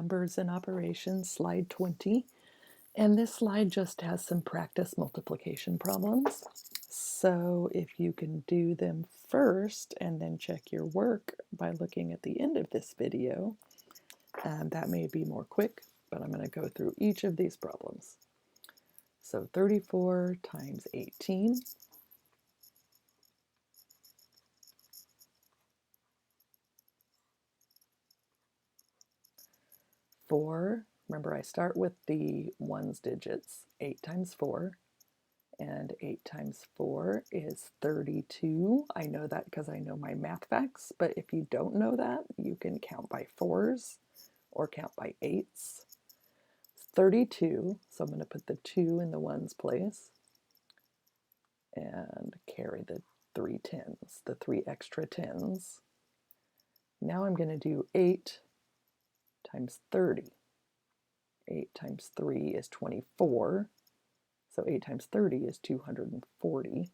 Numbers and Operations, slide 20. And this slide just has some practice multiplication problems. So if you can do them first and then check your work by looking at the end of this video, that may be more quick, but I'm going to go through each of these problems. So 34 times 18. 4, remember I start with the ones digits, 8 times 4, and 8 times 4 is 32. I know that because I know my math facts, but if you don't know that, you can count by 4s or count by 8s. 32, so I'm going to put the 2 in the ones place and carry the 3 tens, the 3 extra tens. Now I'm going to do 8 times 30. 8 times 3 is 24, so 8 times 30 is 240.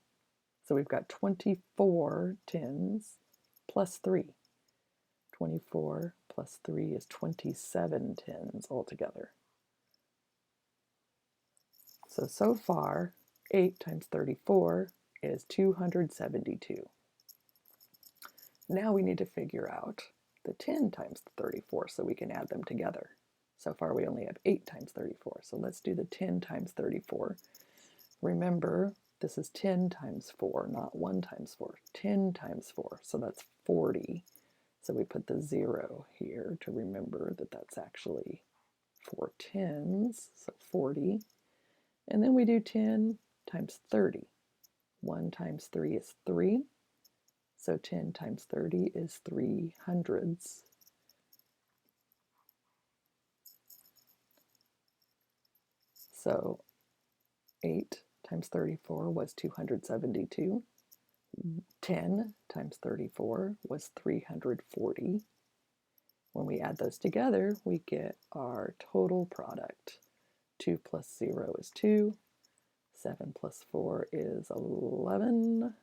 So we've got 24 tens plus 3. 24 plus 3 is 27 tens altogether. So far, 8 times 34 is 272. Now we need to figure out the 10 times 34 so we can add them together. So far we only have 8 times 34, so let's do the 10 times 34. Remember, this is 10 times 4, not 1 times 4. 10 times 4, so that's 40. So we put the 0 here to remember that that's actually 4 tens, so 40. And then we do 10 times 30. 1 times 3 is 3. So 10 times 30 is 3 hundredths. So 8 times 34 was 272. 10 times 34 was 340. When we add those together, we get our total product. 2 plus 0 is 2. 7 plus 4 is 11.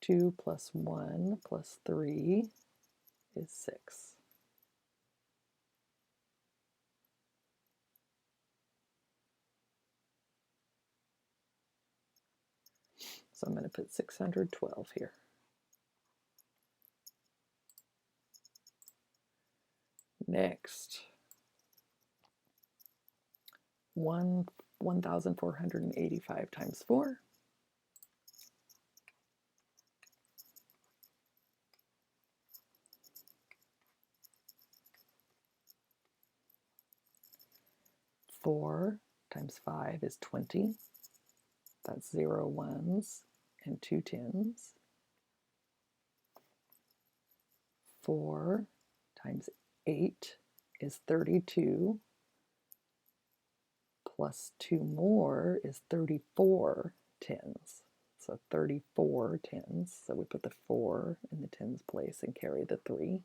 2 plus 1 plus 3 is 6. So I'm going to put 612 here. Next, 1,485 times 4. Four times 5 is 20. That's 0 ones and 2 tens. 4 times 8 is 32. Plus 2 more is 34 tens. So 34 tens. So we put the 4 in the tens place and carry the 3.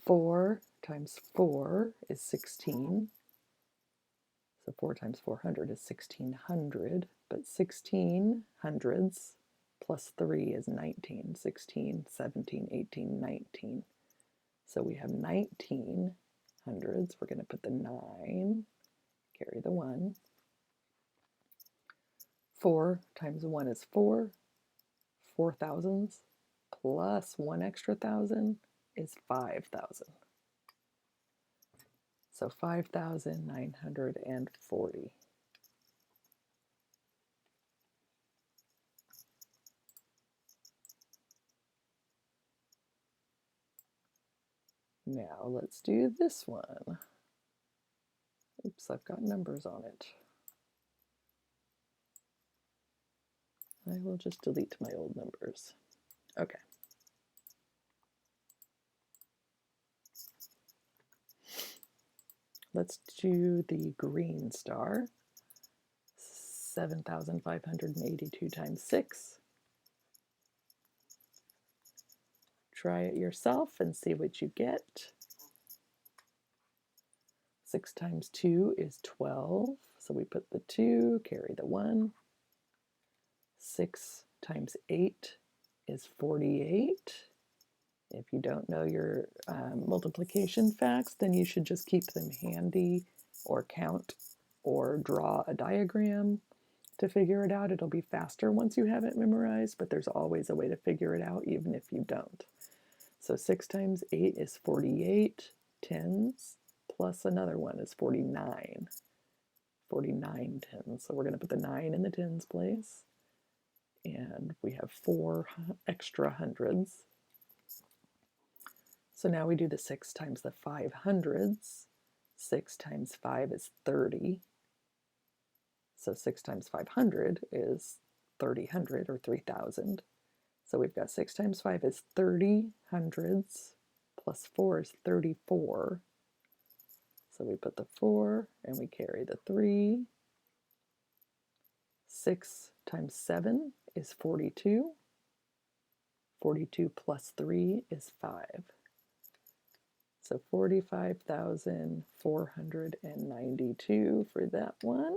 4 times 4 is 16. So 4 times 400 is 1600, but 16 hundredths plus 3 is 19. 16, 17, 18, 19. So we have 19 hundredths. We're going to put the 9, carry the 1. 4 times 1 is 4. 4 thousandths plus 1 extra thousand is 5,000. So 5,940. Now let's do this one. Oops, I've got numbers on it. I will just delete my old numbers. Okay. Let's do the green star. 7,582 times 6. Try it yourself and see what you get. 6 times 2 is 12, so we put the 2, carry the 1. 6 times 8 is 48. If you don't know your multiplication facts, then you should just keep them handy or count or draw a diagram to figure it out. It'll be faster once you have it memorized, but there's always a way to figure it out even if you don't. So 6 times 8 is 48 tens, plus another one is 49. 49 tens. So we're going to put the 9 in the tens place. And we have 4 extra hundreds. So now we do the 6 times the 5 hundreds. 6 times 5 is 30. So 6 times 500 is 3000 or 3000. So we've got 6 times 5 is 30 hundreds, plus 4 is 34. So we put the 4 and we carry the 3. 6 times 7 is 42. 42 plus 3 is 5. So 45,492 for that one.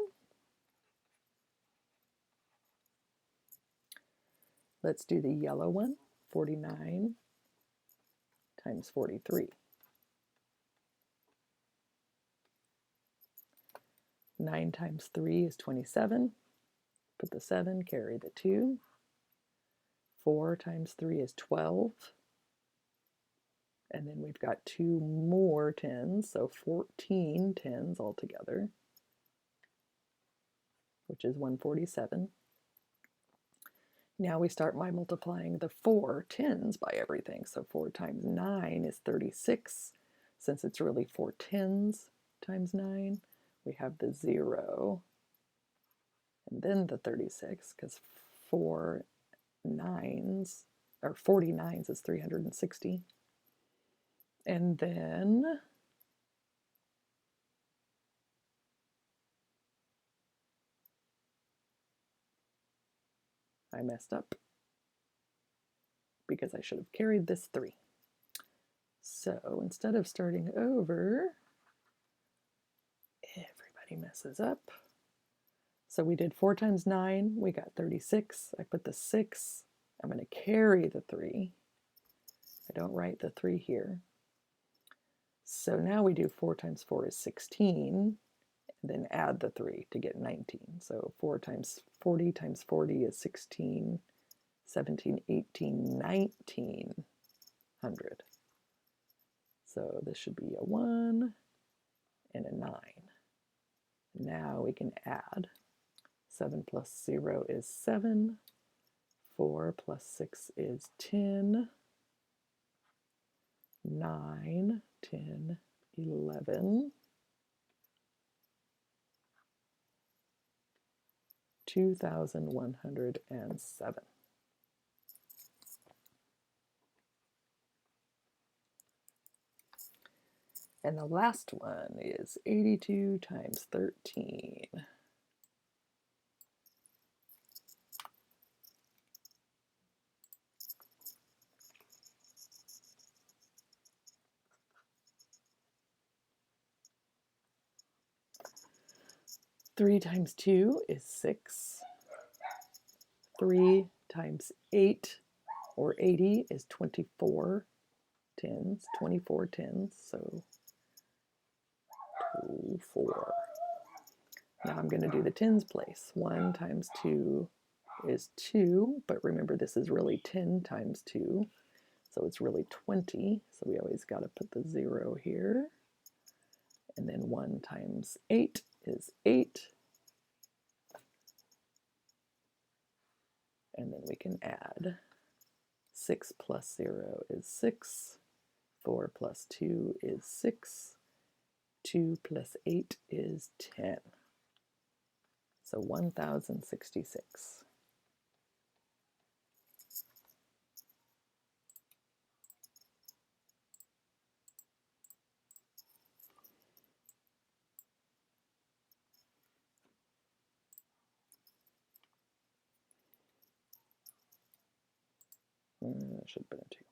Let's do the yellow one, 49 times 43. 9 times 3 is 27. Put the 7, carry the 2. 4 times 3 is 12. And then we've got 2 more tens, so 14 tens altogether, which is 147. Now we start by multiplying the 4 tens by everything. So 4 times 9 is 36. Since it's really 4 tens times 9, we have the 0 and then the 36, because 4 nines, or 40 nines is 360. And then I messed up because I should have carried this 3. So instead of starting over, everybody messes up. So we did 4 times 9, we got 36. I put the 6, I'm going to carry the 3. I don't write the 3 here. So now we do 4 times 4 is 16, and then add the 3 to get 19. So 4 times 40 times 40 is 16, 17, 18, 1900. So this should be a 1 and a 9. Now we can add. 7 plus 0 is 7. 4 plus 6 is 10. 9, 10, 11. 2,107. And the last one is 82 times 13. Three times 2 is 6. 3 times 8, or 80, is 24 tens. 24 tens, so 2, 4. Now I'm going to do the tens place. 1 times 2 is 2, but remember this is really 10 times 2, so it's really 20. So we always got to put the 0 here. And then 1 times 8 is 8. And then we can add. 6 plus 0 is 6. 4 plus 2 is 6. 2 plus 8 is 10. So 1,066. That should have been a 2.